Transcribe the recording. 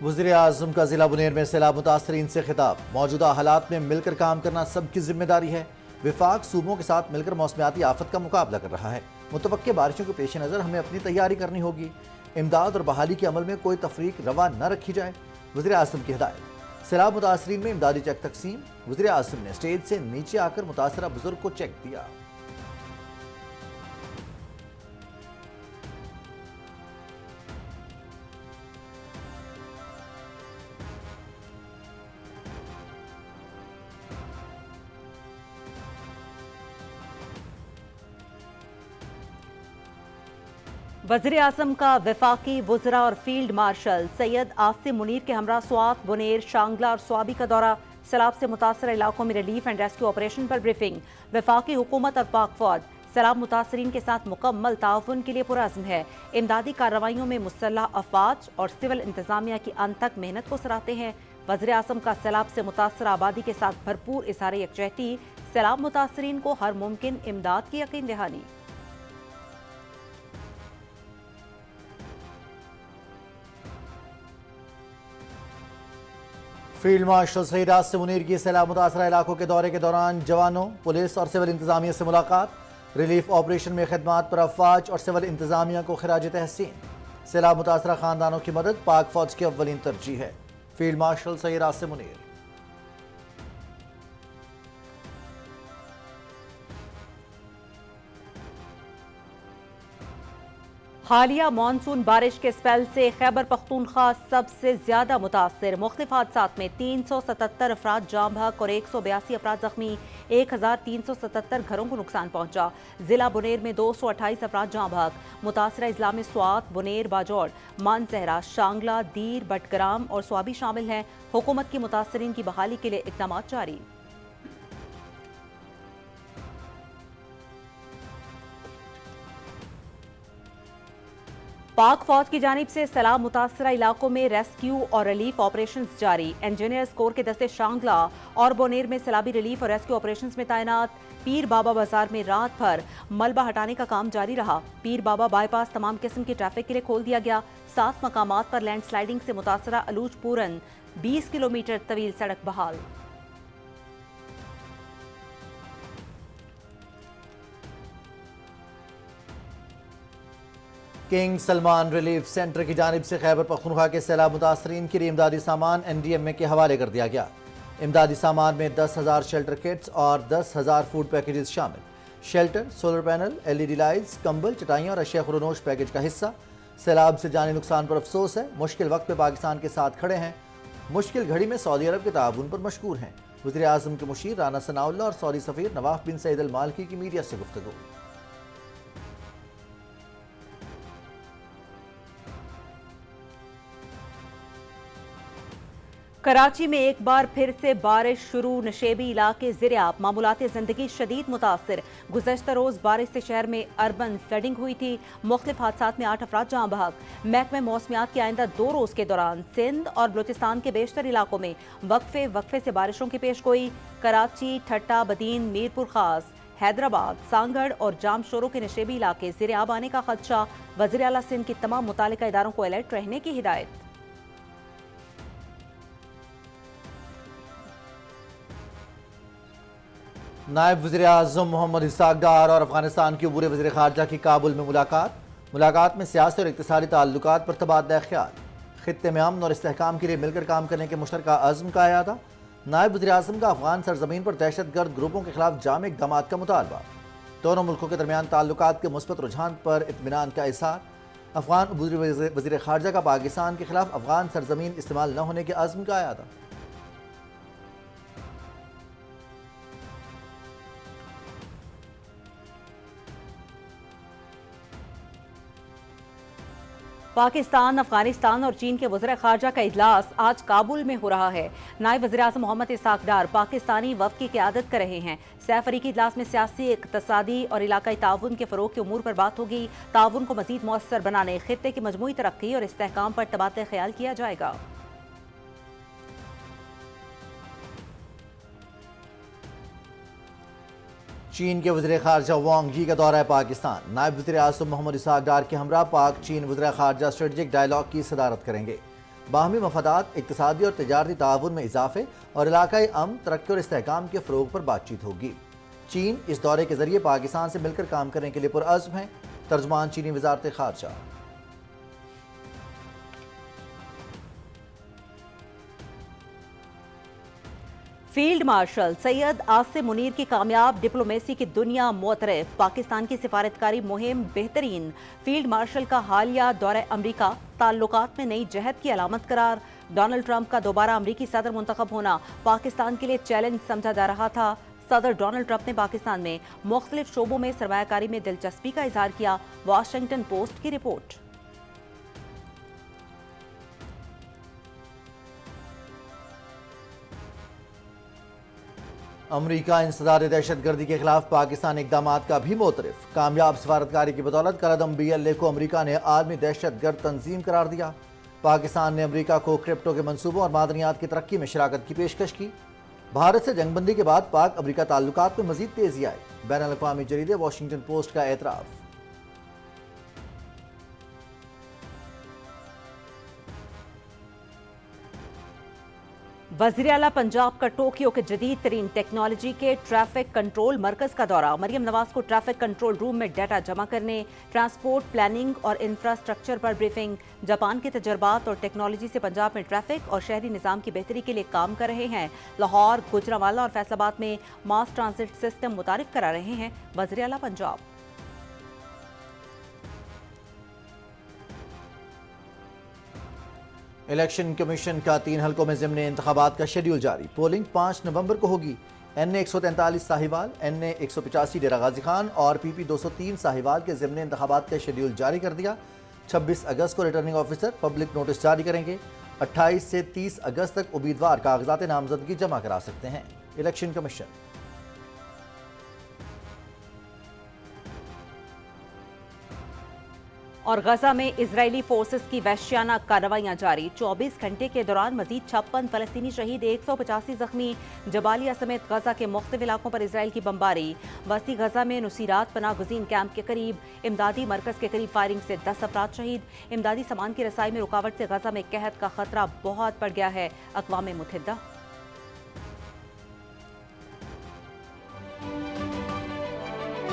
वज़ीर आज़म का जिला बुनेर में सैलाब मुतासरीन से खिताब। मौजूदा हालात में मिलकर काम करना सबकी जिम्मेदारी है। विफाक सूबों के साथ मिलकर मौसमियाती आफत का मुकाबला कर रहा है। मुतवक्के बारिशों के पेश नज़र हमें अपनी तैयारी करनी होगी। इमदाद और बहाली के अमल में कोई तफरीक रवा न रखी जाए, वज़ीर आज़म की हिदायत। सैलाब मुतासरीन में इमदादी चेक तकसीम। वज़ीर आज़म ने स्टेज से नीचे आकर मुतासरा बुजुर्ग को चेक दिया। वज़ीर आज़म का वफाकी वुज़रा और फील्ड मार्शल सैयद आसिम मुनीर के हमरा स्वात, बुनेर, शांगला और स्वाबी का दौरा। सैलाब से मुतासर इलाकों में रिलीफ एंड रेस्क्यू ऑपरेशन पर ब्रीफिंग। वफाकी हुकूमत और पाक फौज सैलाब मुतासरीन के साथ मुकम्मल ताउन के लिए पुरअज़्म है। इमदादी कार्रवाइयों में मुसल्लह अफवाज और सिविल इंतजामिया की अनथक मेहनत को सराहते हैं। वज़ीर आज़म का सैलाब से मुतासर आबादी के साथ भरपूर इज़हार यकजहती। सैलाब मुतासरीन को हर मुमकिन इमदाद की यकीन दहानी। फील्ड मार्शल सईद आसिम मुनीर की सैलाब मुतासरा इलाकों के दौरे के दौरान जवानों, पुलिस और सिविल इंतजामिया से मुलाकात। रिलीफ ऑपरेशन में खिदमात पर अफवाज और सिविल इंतजामिया को खिराज तहसीन। सैलाब मुतासरा खानदानों की मदद पाक फौज की अव्वलीन तरजीह है। Field marshal Syed Asim Munir. हालिया मानसून बारिश के स्पेल से खैबर पख्तूनख्वा सबसे ज्यादा मुतासर। मुख्तलिफ हादसात में 377 अफराद जाम बहक और 182 अफराद जख्मी। 1377 घरों को नुकसान पहुंचा। जिला बुनेर में 228 अफराद जाम बहक। मुतासरा इजला में स्वात, बुनेर, बाजौड़, मानसहरा, शांगला, दीर, बटग्राम और स्वाबी शामिल हैं। हुकूमत की मुतासरीन की बहाली के लिए इकदाम जारी। पाक फौज की जानिब से सैलाब मुतासरा इलाकों में रेस्क्यू और रिलीफ ऑपरेशन जारी। इंजीनियर्स कोर के दस्ते शांगला और बोनेर में सैलाबी रिलीफ और रेस्क्यू ऑपरेशन में तैनात। पीर बाबा बाजार में रात भर मलबा हटाने का काम जारी रहा। पीर बाबा बाईपास तमाम किस्म की ट्रैफिक के लिए खोल दिया गया। 7 मकामात पर लैंडस्लाइडिंग से मुतासरा अलूज पूरन 20 किलोमीटर तवील सड़क बहाल। किंग सलमान रिलीफ सेंटर की जानिब से खैबर पख्तूनख्वा के सैलाब मुतासरीन के लिए इमदादी सामान NDMA के हवाले कर दिया गया। इमदादी सामान में 10,000 शेल्टर किट्स और 10,000 फूड पैकेजेस शामिल। Shelter, solar panel, LED lights, कंबल, चटाइयाँ और अशिया खुरनोश पैकेज का हिस्सा। सैलाब से जानी नुकसान पर अफसोस है। मुश्किल वक्त पे पाकिस्तान के साथ खड़े हैं। मुश्किल घड़ी में सऊदी अरब के ताउन पर मशकूर हैं। वज़ीर आज़म के मुशीर राना सनाउल्लाह और सऊदी सफ़ीर नवाफ बिन सईद अल मालकी की मीडिया से गुफ्तगू। कराची में एक बार फिर से बारिश शुरू। नशेबी इलाके ज़िर-ए-आब, मामूलात ज़िंदगी शदीद मुतासर। गुज़श्ता रोज़ बारिश से शहर में अर्बन फ्लडिंग हुई थी। मुख्तलिफ हादसात में 8 अफराद जाँ बहक। महकमे मौसमियात के आइंदा 2 रोज़ के दौरान सिंध और बलूचिस्तान के बेशतर इलाकों में वक्फे से बारिशों की पेश गोई। कराची, ठट्टा, बदीन, मीरपुर खास, हैदराबाद, सांगड़ और जामशोरों के नशेबी इलाके ज़िर-ए-आब आने का खदशा। वज़ीर आला सिंध की तमाम मुतालिका इदारों को अलर्ट रहने की हिदायत। नायब वज़ीर आज़म मोहम्मद इसहाक डार और अफगानिस्तान के अबूर वज़ीर ख़ारजा की काबुल में मुलाकात में सियासी और इक़्तिसादी ताल्लुकात पर तबादला ख्याल। खित्ते में अमन और इस्तेहकाम के लिए मिलकर काम करने के मुश्तरका अज़्म का अयादा। नायब वज़ीर आज़म का अफगान सरजमीन पर दहशतगर्द ग्रुपों के खिलाफ जाम इक़दामात का मुतालबा। दोनों मुल्कों के दरमियान ताल्लुकात के मुस्बत रुझान पर इत्मीनान का इज़हार। अफगान अबूर वज़ीर ख़ारजा का पाकिस्तान के खिलाफ अफगान सरजमीन इस्तेमाल न होने के अज़्म का अयादा। पाकिस्तान, अफगानिस्तान और चीन के वज़ीर ख़ारजा का इजलास आज काबुल में हो रहा है। नायब वज़ीर आज़म मोहम्मद इसहाक डार पाकिस्तानी वफ़द की क़यादत कर रहे हैं। सैफरीकी इजलास में सियासी, इक़्तिसादी और इलाकाई ताउन के फ़रोग़ के उमूर पर बात होगी। ताउन को मज़ीद मौसर बनाने, ख़ित्ते की मजमूई तरक्की और इस्तेहकाम पर तबादला ख्याल किया जाएगा। चीन के वज़ीर ख़ारजा वांग यी का दौरा है पाकिस्तान। नायब वज़ीर आज़म मोहम्मद इसहाक डार के हमरा पाक चीन वज़ीर ख़ारजा स्ट्रेटजिक डायलॉग की सदारत करेंगे। बाहमी मफादात, इक्तिसादी और तजारती ताउन में इजाफे और इलाकाई अमन, तरक्की और इस्तेहकाम के फ़रोग पर बातचीत होगी। चीन इस दौरे के जरिए पाकिस्तान से मिलकर काम करने के लिए पुरअज़्म है। तर्जुमान चीनी वज़ारत ख़ारजा। फील्ड मार्शल सैयद आसिम मुनीर की कामयाब डिप्लोमेसी की दुनिया मोतरफ। पाकिस्तान की सिफारतकारी मुहिम बेहतरीन। फील्ड मार्शल का हालिया दौरा अमरीका ताल्लुकात में नई जहद की अलामत करार। डोनाल्ड ट्रंप का दोबारा अमरीकी सदर मुंतखब होना पाकिस्तान के लिए चैलेंज समझा जा रहा था। सदर डोनाल्ड ट्रंप ने पाकिस्तान में मुख्तलिफ शोबों में सरमायाकारी में दिलचस्पी का इजहार किया। वाशिंगटन पोस्ट की रिपोर्ट। अमरीका इंसदाद दहशतगर्दी के खिलाफ पाकिस्तान इकदामात का भी मोतरफ। कामयाब सफारतकारी की बदौलत कलदम BLA को अमरीका ने आलमी दहशतगर्द तंजीम करार दिया। पाकिस्तान ने अमरीका को क्रिप्टो के मनसूबों और मादनियात की तरक्की में शराकत की पेशकश की। भारत से जंगबंदी के बाद पाक अमरीका ताल्लुकात में मजीद तेजी आई। बैन अल-अक़वामी जरीदे वाशिंगटन पोस्ट का एतराफ़। वज़ीर आला पंजाब का टोक्यो के जदीद तरीन टेक्नोलॉजी के ट्रैफिक कंट्रोल मरकज का दौरा। मरियम नवाज को ट्रैफिक कंट्रोल रूम में डाटा जमा करने, ट्रांसपोर्ट प्लानिंग और इंफ्रास्ट्रक्चर पर ब्रीफिंग। जापान के तजर्बात और टेक्नोलॉजी से पंजाब में ट्रैफिक और शहरी निज़ाम की बेहतरी के लिए काम कर रहे हैं। लाहौर, गुजरांवाला और फैसलाबाद में मास ट्रांजिट सिस्टम मुतारिफ करा रहे हैं वज़ीर आला पंजाब। इलेक्शन कमीशन का 3 हलकों में ज़िमनी इंतखाबात का शेड्यूल जारी। पोलिंग 5 नवंबर को होगी। NA 143 साहिवाल, NA 185 डेरा गाजी खान और PP 203 साहिवाल के ज़िमनी इंतखाबात का शेड्यूल जारी कर दिया। 26 अगस्त को रिटर्निंग ऑफिसर पब्लिक नोटिस जारी करेंगे। 28 से 30 अगस्त तक उम्मीदवार कागजात नामजदगी जमा करा सकते हैं। Election commission. और गजा में इजरायली फोर्सेस की वहशियाना कार्रवाइयां जारी। 24 घंटे के दौरान मजीद 56 फलस्तीनी शहीद, 185 जख्मी। जबालिया समेत गजा के मुख्तलिफ इलाकों पर इसराइल की बमबारी। वसी गजा में नुसीरात पनाह गुज़ीन कैंप के करीब इमदादी मरकज के करीब फायरिंग से 10 अफराद शहीद। इमदादी सामान की रसाई में रुकावट से गजा में कहत का खतरा बहुत बढ़ गया है। अक़वाम मुत्तहिदा